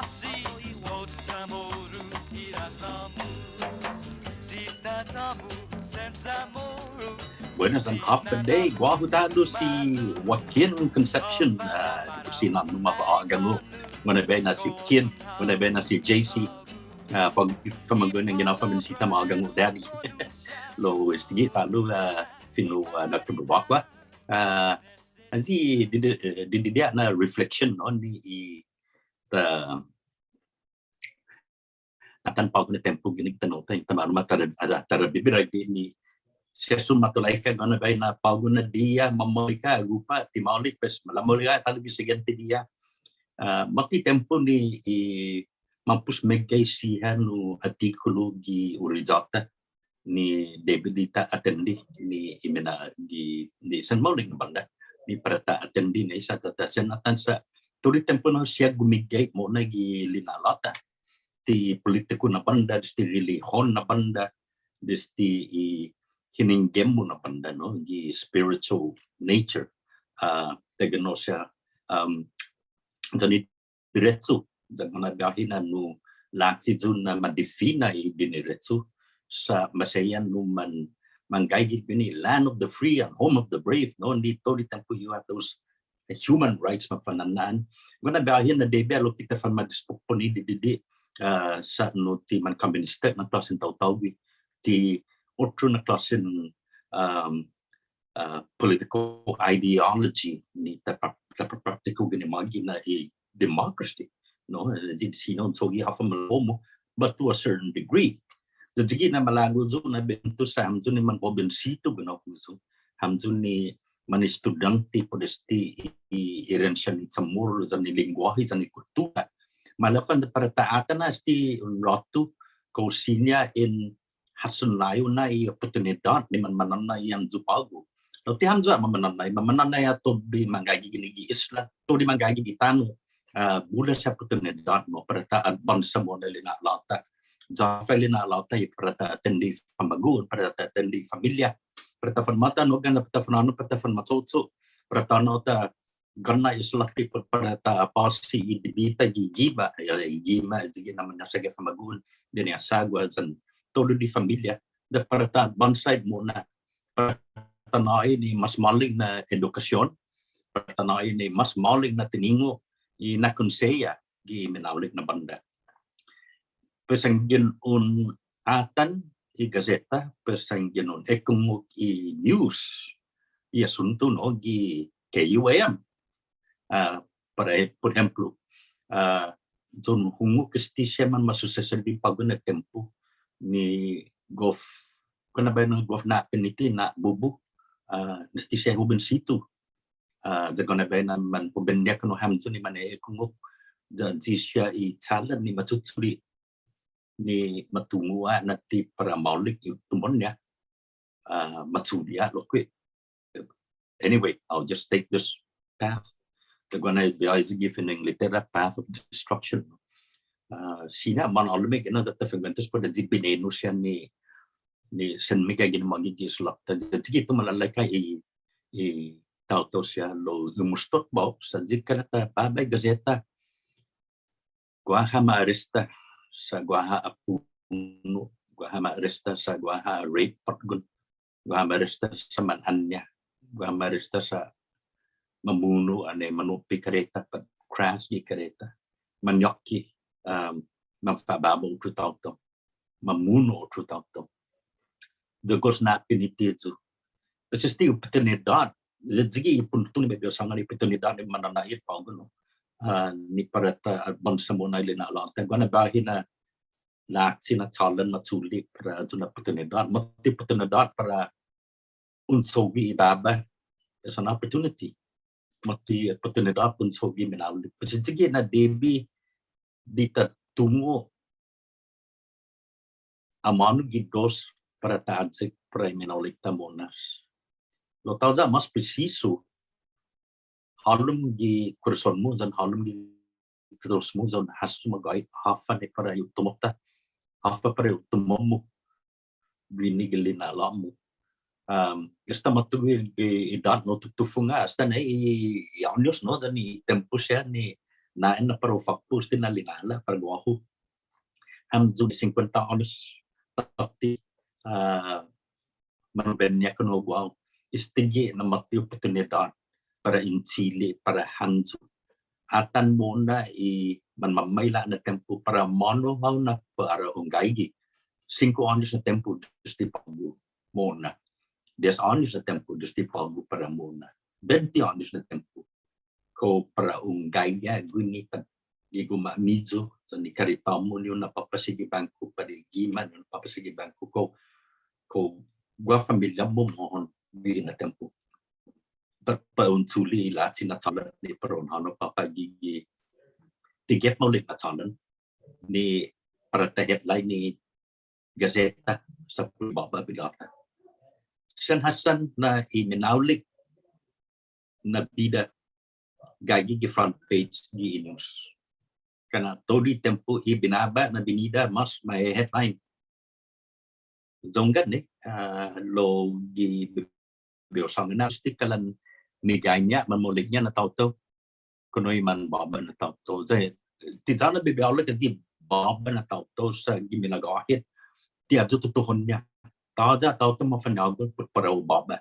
Siñot Chamoru senza amore. Buenas and half a day. Guahutado si Joaquin Concepcion. Dito si na numabaagan mo. Manabe na si Kin. Manabe na si JC. Pag pamagun ng ginapaminsita maagang mo daddy. Lo istigi talo Fino Chamoru. Anzi dindidia na reflection on ni atan pag na tempo ginig tanong tayo tamar matara bibiray ni siya sumatulay ka gana bay na pag na dia mamolika rupa timaulik pes malamolika talaga sigante dia mati tempo ni mampus megay siya no artikulo gi urizata ni debilita atendi ni imena di San Mauling banda ni parata atendi na isa tatasan atan sa tuloy tempo na siya gumigay mo na gi linalata ti politiko na banda di religion na banda di hininggem mo na banda no gi spiritual nature tagano siya dani diretso dagana gahinan no lati zun na madefina diniretso sa masayan no manggayid bini land of the free and home of the brave no hindi to tempo you have those human rights mafananaan guna bahin na Debi alo kita fan madispokponi di sa no ti man communist na klasen taotao ti otro na klasen political ideology ni praktiko ginamagi na democracy no din sino so you have mo but to a certain degree the jigi na malago zo na bento sa hamzo ni man pobensito gano kuso hamzo ni man estudyante podesti irensya ni Chamorro sa ni lingwahe sa ni kultura malakan para taatan na sti lotu kausinya in hasunlayo na oportunidad ni mananay ang zupago. No ti hamzo mamananay ato di mangagi ginigi Isla to di mangagi gitano bula sa oportunidad mo para ta advance mo na lina lata. Jafel lina lata para ta atendi pamagun para ta atendi familia para ta fanmata no gan para ta fanano para ta fanmatsotso para ta no ta gana Isla people para ta pasi idibita gigima zigi naman na sa gafamagun din Mina'Sigua san todo di familia da para ta banside mo na para tanay ni mas maling na edukasyon para tanay ni mas maling na tiningo na konseya gi minaulik na banda pesang ginon atan i gazeta pesang ginon ekong i news i asunto no gi KUAM por ejemplo zon hungo kestisya man masusesan di pagod na tempo ni golf kana ba ng golf na piniti na bubu nesti siya huben situ jagona ba na man pobenya kano hamzo ni mane kungok jan siya i chalan ni matutsuri ni matungua na ti para maulik yung tumon niya matsudia lo kwe anyway I'll just take this path jagona ba is given in literal path of destruction sina man alumig na data fagmentos po da zibineno siya ni sen mega ginamagi gislap ta jigi to malalay ka i taotao siya lo lumustot ba sa jikarata babay gazeta Guaha maaresta sa Guaha apuno Guaha maaresta sa Guaha rape patgun Guaha maaresta sa mananya Guaha maaresta sa mamuno ane manupi kareta pa crash di kareta manyoki mapababo utro taotao mamuno utro taotao dagos na pinitizo kasi sti oportunidad zigi ipunto ni medyo sanga ni oportunidad ni mananayit pa no ni parata bansa mo na ilina alata gana bahin na laksi na chalan na tsuli para zona oportunidad mati oportunidad para unsogi ibaba there's an opportunity mati oportunidad unsogi minaulit kasi zigi na Debi dita tungo amano gidos para taadzik para minaulit tamonas lo tauza mas preciso halum gi kurson mo zan halum gi terus mo zan hasu magay hafa ni para yutumota hafa para yutumomo binigilin alam mo esta matuwil edad no tutufunga esta na i años no zan i tempo siya ni naen na pero fakpus din na linala para guwaho. Am zo 50 anos takti manubenya kuno guwaho. Istigye na mati oportunidad para in Chile, para hanzo. Atan muna manmamayla na tempo para Månu na para ungaygi. 5 anos na tempo justi pagu muna. 10 anos na tempo justi pagu para muna. 20 anos na tempo ko para ungaygi guni pa giguma mizo sa ni karitamo niyo napapasigi bangko para giman napapasigi bangko ko gua familia mo mohon di na tempo. Paunsuli lahat sinatsalan ni Peron hano papagigi tiget mo ulit natsalan ni para ta headline ni Gazeta sa baba bilata. San Hasan na iminaulik na bida gagi gi front page gi news. Kana todi tempo ibinaba na binida mas may headline. Zonggan ni lo gi biosang na stikalan miganya mamuliknya na taotao kunoy man baba na taotao zay tizana bibiawla kasi baba na taotao sa giminagahit ti adyo tutuhon niya taja taotao mafanagon para baba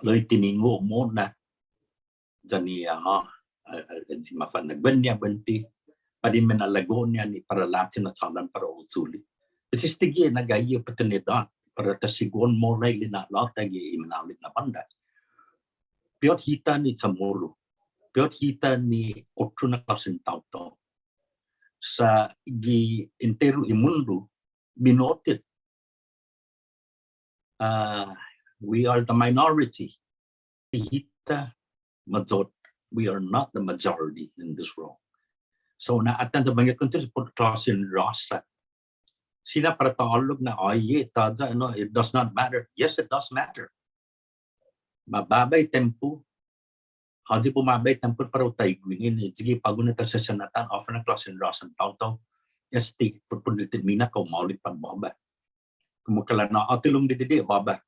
lo itiningo mo na zani si mafanagban niya banti padin manalago niya ni para lahat sinatsalan para usuli kasi stigi nagayi oportunidad para tasigon mo na ilinalot agi imanawlit na banda. Piot hita ni Chamoru, piot hita ni otro na klaseng taotao sa gi entero imundo binotit. We are the minority. Hita majority. We are not the majority in this world. So naatan sa banyak countries por klaseng rasa. Sina para taalog na taja no, it does not matter. Yes, it does matter. Mababay tempo haji pumabay tempo para utay gwingin sige pagunita sa senatan offer na klaseng rasan taotao ST purpunitin mina ko maulit pan baba kumukala na atilong dididi baba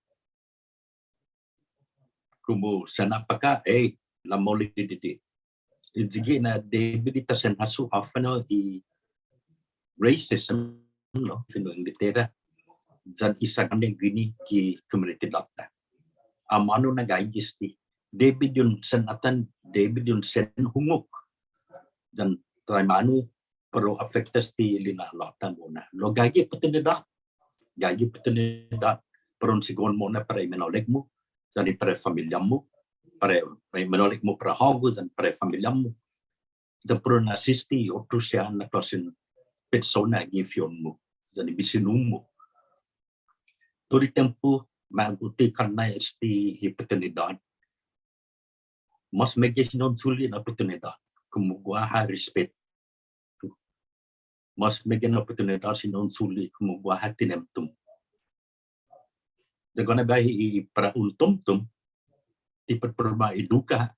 kumu sanapaka la maulit dididi sige na Debi dita sen hasu offer no racism no Fino Inglaterra zan isa kami gini ki community doctor amano na gaigisti Debi yun sen atan Debi yun sen hungok dan taimanu pero affectas ti linalatan mo na lo gagi oportunidad pero sigon mo na para menolik mo dan para familia mo para menolik mo para hago dan para familia mo dan pero nasisti otro siya na klasen persona gifion mo dan bisinum mo todo tempo maguti karena esti oportunidad mas magisinon suli na oportunidad kumuguaha respeto mas magyan oportunidad sinon suli kumuguaha tinemtum zagona bahi para ultumtum ti perma eduka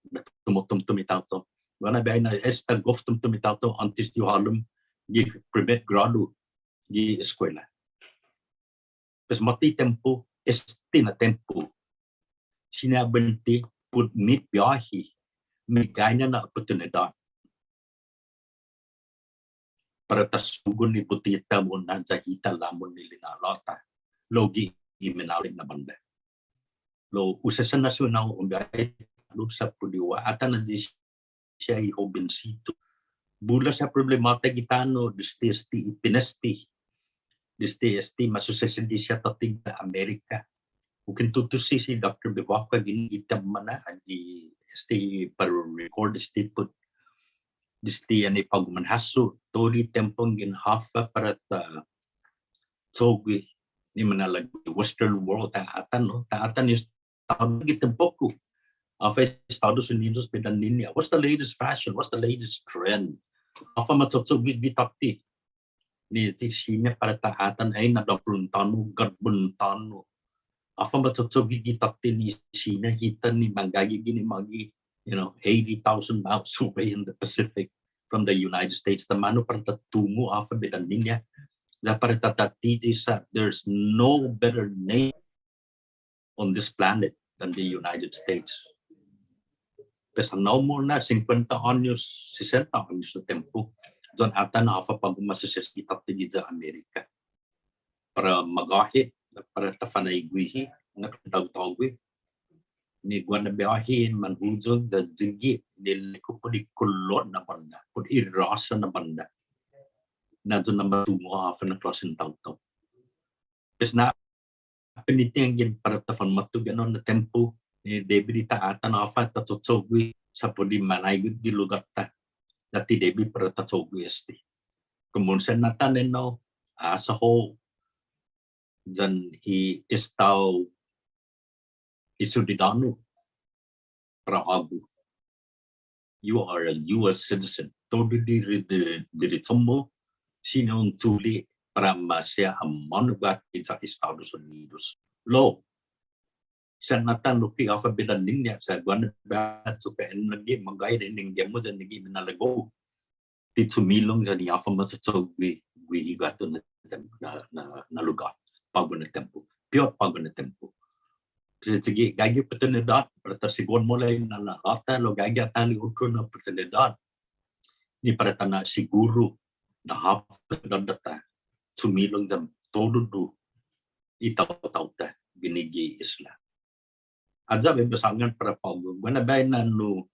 tumutumtum itato gona bahi na esta goftumtum itato antes yu halum gi primer grado gi eskwela pues mati tempo esti na tempo sinabenti put mit biyahi miganya na oportunidad para tasugon ni butita mo na zahita lamon ni linalota logi imenalik na banda lo usasan nasional umbay lo sa puliwa ata na di siya ihobinsito bula sa problemata gitano disti ipinesti disti masusesin di siya tatig na Amerika mungkin tutusi si Dr. Bebaka ginigitam mana di para record put disti ani pagmanhaso toli tempong ginhafa para ta sogi ni manalag western world taatan is gitempoku of Estados Unidos pedan ninya what's the latest fashion what's the latest trend afa matsotsog bitapti ni tisina para taatan ay na 20 tano garbon tano afa matsotsog bitapti ni sina hitan ni mangagi gini magi 80,000 miles away in the Pacific from the United States. The mano para tatumo afa bedan ninya na para tatatiti sa there's no better name on this planet than the United States. Pesanaw mo na 50 anyos, 60 anyos na tempo. Doon ata nakapapag masasasitat sa Amerika. Para magahi, para tafanayguihi, na taotao. Ni Guam na biyahin, manhuzog, da zigi, niliko po di kulot na banda, po di irasa na banda. Na doon na matungo hafa na klase ng taotao. Kasi na, pinitingin para tafan matuganon na tempo, ni Debi ta ata nakafat tatsogwi sa po di manaygut di lugar ta. Dati Debi para tatsogwi esti. Kumunsan na tanin no, sa ho, dyan istaw isudidano para agu. You are a US citizen. Todo diritso mo, sinong tuli para masya ang manugat sa Estados Unidos. Lo, sa natanong ki alphabetan niya sa Guam bat so pen lagi magay ning mo dyan nagi minalago. Di sumilong sa niya fa matsogwi gato na lugar. Pagod na tempo. Pure pagod na tempo. Kasi sige, gagi oportunidad para sigon mo lang na nakata lo gagi atali utro na oportunidad. Ni para na siguro na hapon data sumilong sa todo do itaw-taw ta binigi Isla. Adja bebasangan para pagod. Wana bay na no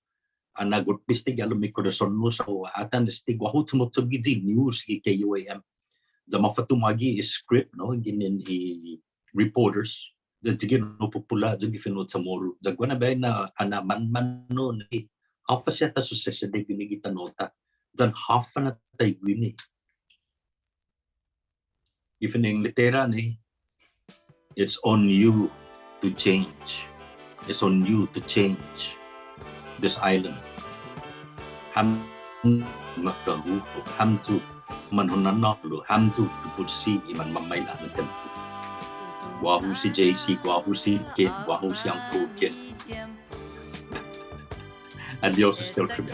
anagot pistig alumi korason mo sa atan stig wahut sumotsogi news ki KUAM. Zama fatumagi script no ginin reporters da tigin no popula da Fino Chamoru da gwana bay na anaman no ni half siya ta success de ginigita nota dan half na tay gwini gifining litera ni it's on you to change, it's on you to change this island. Ham makahupo hamzu manhunanaklo hamzu putsi iman mamayla ng tempo. Guahu si JC, guahu si Kid, guahu si Uncle Kid. Adios, still true.